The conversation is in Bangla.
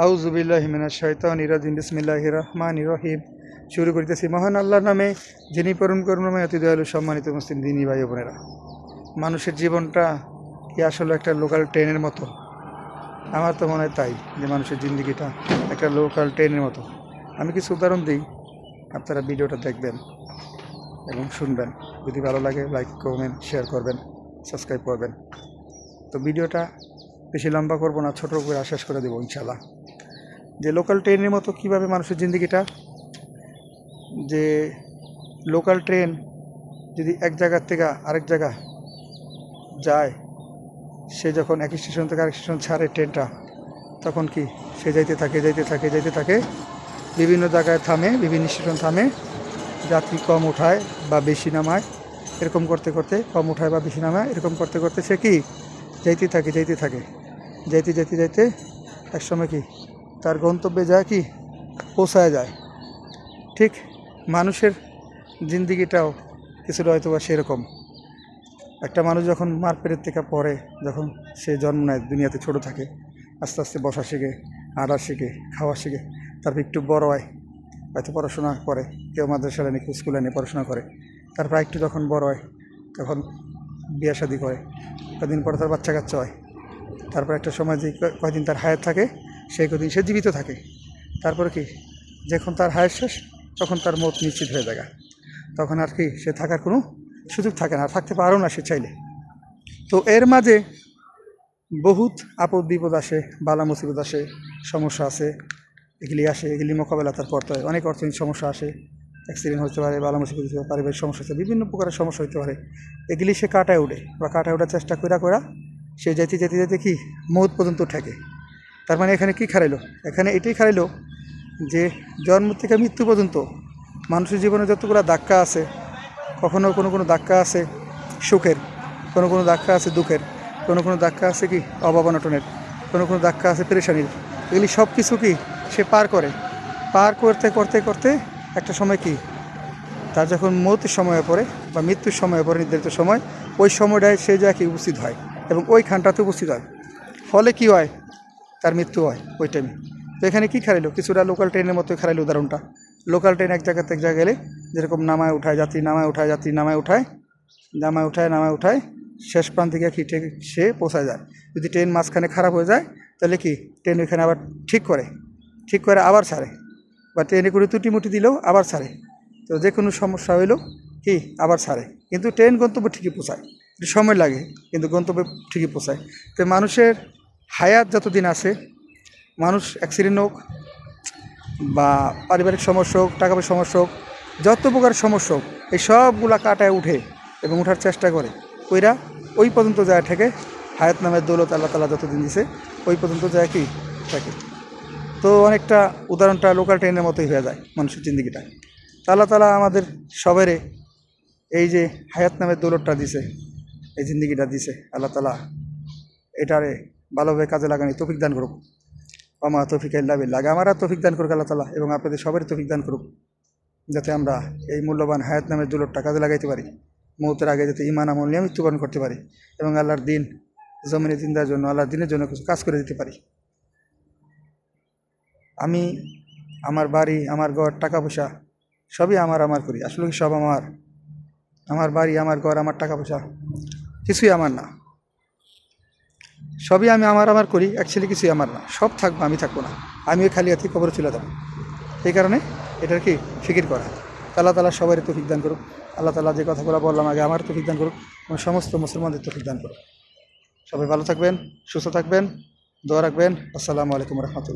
আউযু বিল্লাহি মিনাশ শাইতানির রাজিম বিসমিল্লাহির রহমানির রহিম। শুরু করিতেছি মহান আল্লাহর নামে, যিনি পরম করুণাময় অতি দয়ালু। সম্মানিত মুসলিম দিনী ভাই বোনেরা, মানুষের জীবনটা কি আসলে একটা লোকাল ট্রেনের মতো? আমার তো মনে হয় তাই, যে মানুষের জিন্দগিটা একটা লোকাল ট্রেনের মতো। আমি কিছু উদাহরণ দিই, আপনারা ভিডিওটা দেখবেন এবং শুনবেন। যদি ভালো লাগে লাইক কমেন্ট শেয়ার করবেন, সাবস্ক্রাইব করবেন। তো ভিডিওটা বেশি লম্বা করবো না, ছোটো করে শেষ করে দেবো ইনশাআল্লাহ। যে লোকাল ট্রেনের মতো কীভাবে মানুষের জিন্দগিটা, যে লোকাল ট্রেন যদি এক জায়গার থেকে আরেক জায়গা যায়, সে যখন এক স্টেশন থেকে আরেক স্টেশন ছাড়ে ট্রেনটা, তখন কি সে যাইতে থাকে বিভিন্ন জায়গায় থামে, বিভিন্ন স্টেশন থামে, যাত্রী কম ওঠায় বা বেশি নামায়, এরকম করতে করতে কম ওঠায় বা বেশি নামায়, এরকম করতে করতে সে কি যাইতে থাকে এক সময় কি তার গন্তব্যে যায়, কি পৌঁছায় যায়। ঠিক মানুষের জিন্দিগিটাও কিছুটা হয়তো বা সেরকম। একটা মানুষ যখন মার পেটের থেকে পড়ে, যখন সে জন্ম নেয়, দুনিয়াতে ছোট থাকে, আস্তে আস্তে বসা শিখে, হাঁটা শিখে, খাওয়া শিখে, তারপর একটু বড় হয়, হয়তো পড়াশোনা করে, কেউ মাদ্রাসায় নেই, কেউ স্কুলে নেই, পড়াশোনা করে। তারপর একটু যখন বড় হয়, তখন বিয়ে শাদী করে, কদিন পরে তার বাচ্চা কাচ্চা হয়। তারপর একটা সময় যে কয়দিন তার হায়াত থাকে, সেই কদিন সে জীবিত থাকে। তারপরে কি যখন তার হায়াত শেষ, তখন তার মত নিশ্চিত হয়ে যায়। তখন আর কি সে থাকার কোনো সুযোগ থাকে না, থাকতে পারেও না সে চাইলে। তো এর মাঝে বহুত আপদ বিপদ আসে, বালা মুসিবত আসে, সমস্যা আসে, এগুলি মোকাবেলা তার করতে হয়। অনেক অর্থনৈতিক সমস্যা আসে, অ্যাক্সিডেন্ট হতে পারে, বালা মুসিবত হতে পারে, পারিবারিক সমস্যা হতে পারে, বিভিন্ন প্রকারের সমস্যা হতে পারে। এগুলি সে কাটায় ওঠে বা কাটায় ওঠার চেষ্টা করা সে যেতে কি মৌত পর্যন্ত ঠেকে। তার মানে এখানে কি খারাইলো? এখানে এটাই খারাইলো যে জন্ম থেকে মৃত্যু পর্যন্ত মানুষের জীবনে যতগুলো ধাক্কা আছে, কখনো কোনো ধাক্কা আছে সুখের, কোনো ধাক্কা আছে দুঃখের, কোনো ধাক্কা আছে কি অভাব অনটনের, কোনো ধাক্কা আছে পেরেশানির। এগুলি সব কিছু কি সে পার করতে একটা সময় কি তার যখন মৃত্যুর সময় পড়ে বা মৃত্যুর সময় পড়ে, নির্ধারিত সময়, ওই সময়টায় সে যা কি উপস্থিত হয় এবং ওই খানটাতে উপস্থিত হয়। ফলে কি হয়, তার মৃত্যু হয় ওই টাইমে। তো এখানে কী খারাইলো? কিছুটা লোকাল ট্রেনের মতো খারাইলো উদাহরণটা। লোকাল ট্রেন এক জায়গা থেকে গেলে যেরকম যাত্রী নামায় উঠায় শেষ প্রান্ত থেকে কি ঠিক সে পৌঁছায় যায়। যদি ট্রেন মাঝখানে খারাপ হয়ে যায়, তাহলে কি ট্রেন ওইখানে আবার ঠিক করে আবার ছাড়ে, বা ট্রেনে করে ত্রুটিমুটি দিলেও আবার ছাড়ে। তো যে কোনো সমস্যা হইলেও কি আবার ছাড়ে, কিন্তু ট্রেন গন্তব্য ঠিকই পৌঁছায়। একটু সময় লাগে, কিন্তু গন্তব্যে ঠিকই পৌঁছায়। তো মানুষের হায়াত যতদিন আছে, মানুষ অ্যাক্সিডেন্ট হোক বা পারিবারিক সমস্যা হোক, টাকা পয়সার সমস্যা হোক, যত প্রকার সমস্যা হোক, এই সবগুলা কাটায় উঠে এবং ওঠার চেষ্টা করে, ওইরা ওই পর্যন্ত যায় থেকে হায়াত নামের দৌলত আল্লাহ তাআলা যতদিন দিছে ওই পর্যন্ত যায় কি থাকে। তো অনেকটা উদাহরণটা লোকাল ট্রেনের মতোই হয়ে যায় মানুষের জিন্দগিটা। আল্লাহ তাআলা আমাদের সবারে এই যে হায়াত নামের দৌলতটা দিছে, এই জিন্দগিটা দিছে, আল্লাহ তাআলা এটারে ভালোভাবে কাজে লাগানি তৌফিক দান করুক। আমা তৌফিক ইল্লা বিল্লাহ। আমারা তৌফিক দান করুক আল্লাহ তাআলা, এবং আপনাদের সবারই তৌফিক দান করুক, যাতে আমরা এই মূল্যবান হায়াত নামের দৌলতটা কাজে লাগাইতে পারি। মৌতের আগে যাতে ঈমান আমল নিয়ে মৃত্যুবরণ করতে পারি এবং আল্লাহর দিন জমিনে জিন্দার জন্য, আল্লাহর দিনের জন্য কিছু কাজ করে দিতে পারি। আমি আমার বাড়ি, আমার ঘর, টাকা পয়সা সবই আমার করি। আসলে কি সব আমার বাড়ি, আমার ঘর, আমার টাকা পয়সা কিছুই আমার না। সবই আমি আমার করি, অ্যাকচুয়ালি কিছুই আমার না। সব থাকবো, আমি থাকবো না। আমিও খালি হাতে কবরে চলে যাবো। এই কারণে এটার কি ফিকির করা। আল্লাহ তাআলা সবারই তৌফিক দান করুক। আল্লাহ তাআলা যে কথাগুলো বললাম আগে, আমার তৌফিক দান করুক এবং সমস্ত মুসলমানদের তৌফিক দান করুক। সবাই ভালো থাকবেন, সুস্থ থাকবেন, দোয়া রাখবেন। আসসালামু আলাইকুম রহমতুল্লাহ।